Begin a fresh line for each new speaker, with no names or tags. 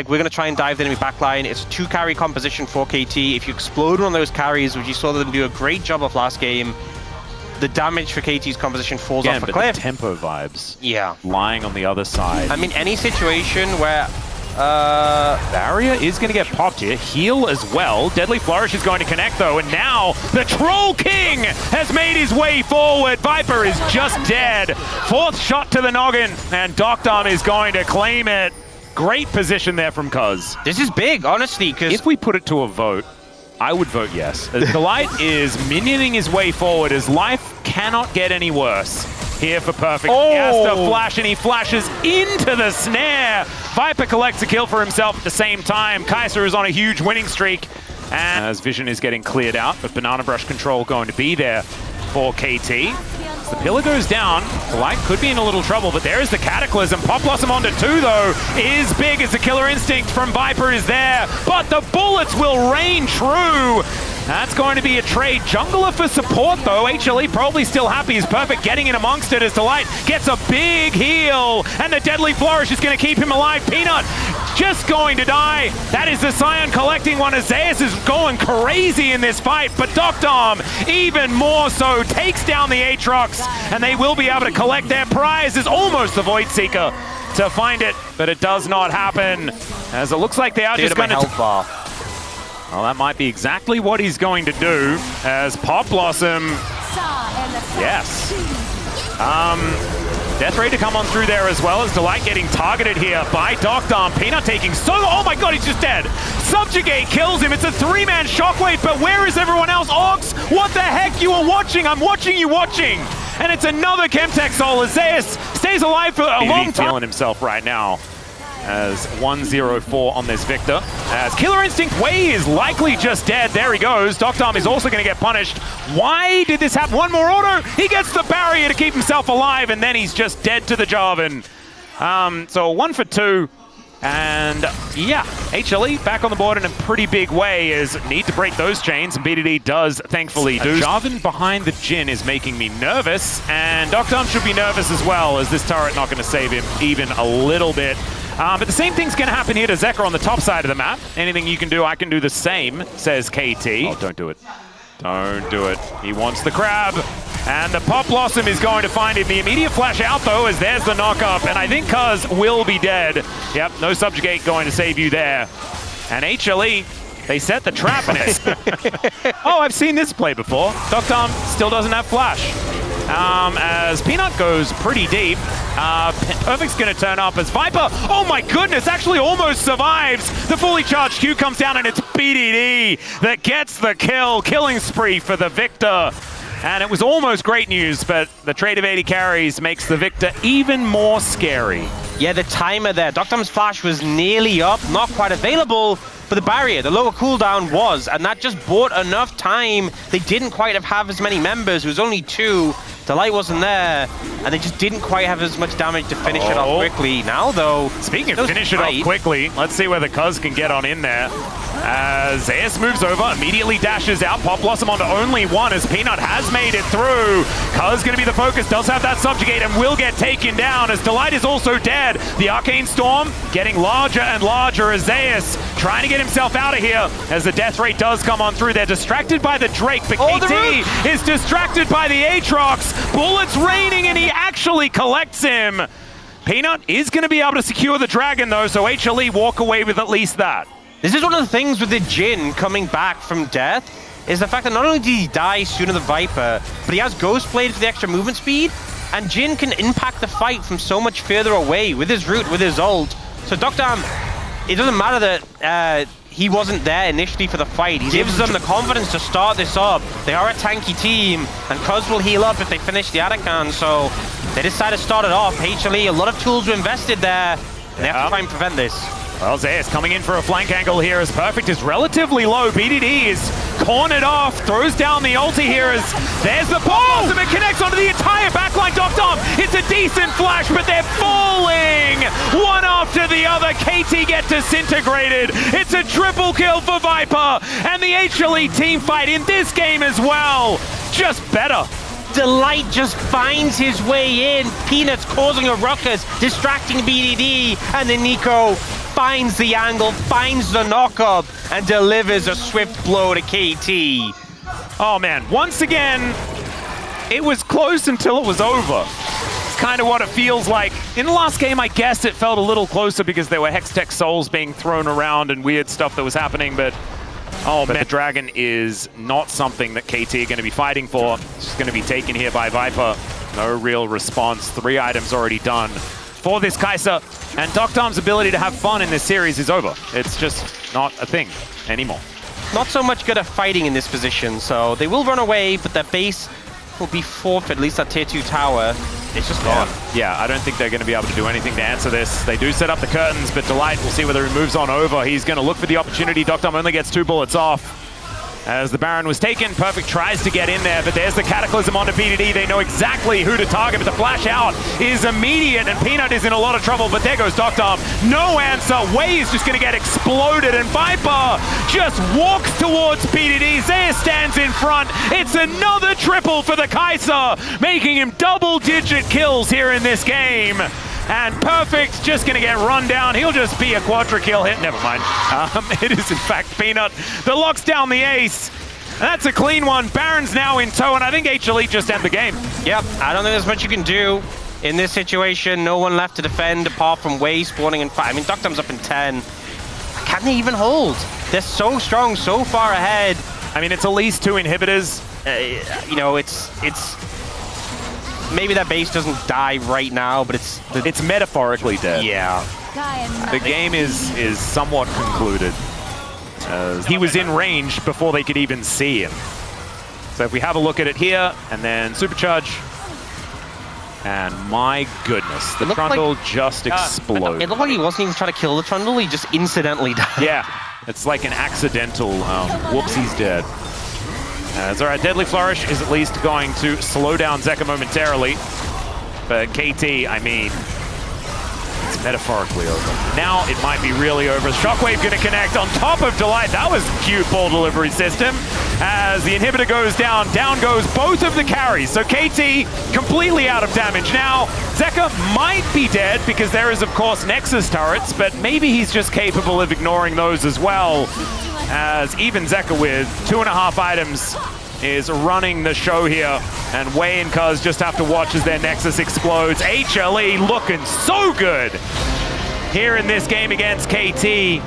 Like, we're going to try and dive the enemy backline. It's a 2-carry composition for KT. If you explode one of those carries, which you saw them do a great job of last game, the damage for KT's composition falls off a cliff.
The tempo vibes.
Yeah.
Lying on the other side.
I mean, any situation where...
Barrier is going to get popped here. Heal as well. Deadly Flourish is going to connect, though. And now the Troll King has made his way forward. Viper is just dead. 4th shot to the noggin. And Doctom is going to claim it. Great position there from Cuz.
This is big, honestly, because...
If we put it to a vote, I would vote yes. Delight is minioning his way forward as life cannot get any worse. Here for Perfect.
Oh.
He has to flash, and he flashes into the snare. Viper collects a kill for himself at the same time. Kaiser is on a huge winning streak. And as Vision is getting cleared out, but Banana Brush control going to be there for KT. As the pillar goes down, Delight could be in a little trouble, but there is the Cataclysm. Pop Blossom onto 2, though, is big as the Killer Instinct from Viper is there. But the bullets will rain true. That's going to be a trade. Jungler for support, though. HLE probably still happy. He's Perfect getting in amongst it as Delight gets a big heal. And the Deadly Flourish is going to keep him alive. Peanut just going to die. That is the Scion collecting one as Zeus is going crazy in this fight. But Doctom, even more so, takes down the Aatrox. And they will be able to collect their prize. Is almost the Void Seeker to find it. But it does not happen. As it looks like they are just going to... Well, that might be exactly what he's going to do as Pop Blossom, yes. Death Ray to come on through there as well as Delight getting targeted here by Doctom. Peanut taking oh my god, he's just dead. Subjugate kills him, it's a 3-man shockwave, but where is everyone else? Ox, what the heck, you are watching, I'm watching you watching. And it's another Chemtech Soul as Zeus stays alive for a long time. Feeling himself right now. As 1-0-4 on this Victor. As Killer Instinct Wei is likely just dead. There he goes. Doctom is also going to get punished. Why did this happen? One more auto. He gets the barrier to keep himself alive, and then he's just dead to the Jarvan. So 1 for 2. And yeah, HLE back on the board in a pretty big way is need to break those chains, and BDD does thankfully do. Jarvan behind the Jhin is making me nervous, and Doctom should be nervous as well, as this turret not going to save him even a little bit. But the same thing's going to happen here to Zekrom on the top side of the map. Anything you can do, I can do the same, says KT. Oh, don't do it. Don't do it. He wants the crab. And the Pop Blossom is going to find him. The immediate flash out, though, as there's the knock-up. And I think Cuz will be dead. Yep, no Subjugate going to save you there. And HLE, they set the trap in it. Oh, I've seen this play before. Doctom still doesn't have flash. As Peanut goes pretty deep, Perfect's going to turn up as Viper, oh my goodness, actually almost survives. The fully charged Q comes down and it's BDD that gets the kill. Killing spree for the Victor. And it was almost great news, but the trade of 80 carries makes the Victor even more scary.
Yeah, the timer there. Doctom's flash was nearly up, not quite available, but the barrier, the lower cooldown was, and that just bought enough time. They didn't quite have as many members. It was only 2. Delight wasn't there, and they just didn't quite have as much damage to finish it off quickly. Now, though...
Speaking of finish it off quickly, let's see where the Cuz can get on in there. As Zeus moves over, immediately dashes out. Pop Blossom onto only 1 as Peanut has made it through. Cuz going to be the focus, does have that Subjugate and will get taken down as Delight is also dead. The Arcane Storm getting larger and larger as Zeus trying to get himself out of here as the death rate does come on through. They're distracted by the Drake, but KT is distracted by the Aatrox. Bullets raining and he actually collects him. Peanut is going to be able to secure the Dragon though, so HLE walk away with at least that.
This is one of the things with the Jhin coming back from death, is the fact that not only did he die sooner than Viper, but he has Ghost Blade for the extra movement speed, and Jhin can impact the fight from so much further away with his root, with his ult. So Doctom, it doesn't matter that he wasn't there initially for the fight. He gives them the confidence to start this up. They are a tanky team, and Cuz will heal up if they finish the Arakan, so they decide to start it off. HLE, a lot of tools were invested there. They have to try and prevent this.
Well, Zeus coming in for a flank angle here as Perfect is relatively low. BDD is cornered off, throws down the ulti here as there's the ball. It connects onto the entire backline. Doctom, it's a decent flash, but they're falling one after the other. KT get disintegrated. It's a triple kill for Viper, and the HLE team fight in this game as well. Just better.
Delight just finds his way in. Peanuts causing a ruckus, distracting BDD, and then Nico finds the angle, finds the knockup, and delivers a swift blow to KT.
Oh man, once again, it was close until it was over. It's kind of what it feels like. In the last game, I guess it felt a little closer because there were Hextech souls being thrown around and weird stuff that was happening, but the Dragon is not something that KT are going to be fighting for. It's just going to be taken here by Viper. No real response. 3 items already done for this Kai'Sa, and Doctor's ability to have fun in this series is over. It's just not a thing anymore.
Not so much good at fighting in this position, so they will run away, but their base will be forfeit, at least that tier 2 tower. It's just gone.
Yeah, I don't think they're going to be able to do anything to answer this. They do set up the curtains, but Delight, we'll see whether he moves on over. He's going to look for the opportunity. Doctom only gets 2 bullets off. As the Baron was taken, Perfect tries to get in there, but there's the Cataclysm onto PDD. They know exactly who to target, but the flash out is immediate, and Peanut is in a lot of trouble, but there goes Doctom. No answer. Wei is just going to get exploded, and Viper just walks towards PDD. Zeus stands in front. It's another triple for the Kai'Sa, making him double-digit kills here in this game. And Perfect's just going to get run down. He'll just be a quadra-kill hit. Never mind. It is, in fact, Peanut that locks down the ace. And that's a clean one. Baron's now in tow, and I think HLE just end the game.
Yep, I don't think there's much you can do in this situation. No one left to defend apart from Wei spawning in 5. I mean, Doctom's up in 10. Can they even hold? They're so strong, so far ahead.
I mean, it's at least 2 inhibitors.
You know, it's maybe that base doesn't die right now, but
it's metaphorically dead.
Yeah.
The game is somewhat concluded. He was in range before they could even see him. So if we have a look at it here, and then Supercharge, and my goodness, the Trundle just exploded.
It looked like he wasn't even trying to kill the Trundle, he just incidentally died.
Yeah, it's like an accidental, whoops, he's dead. It's all right, Deadly Flourish is at least going to slow down Zeka momentarily. But KT, I mean, it's metaphorically over. Now it might be really over. Shockwave going to connect on top of Delight. That was a cute ball delivery system. As the inhibitor goes down, down goes both of the carries. So KT completely out of damage. Now, Zeka might be dead because there is, of course, Nexus turrets, but maybe he's just capable of ignoring those as well. As even Zeka with 2.5 items is running the show here, and Wei and Cuz just have to watch as their Nexus explodes. HLE looking so good here in this game against KT.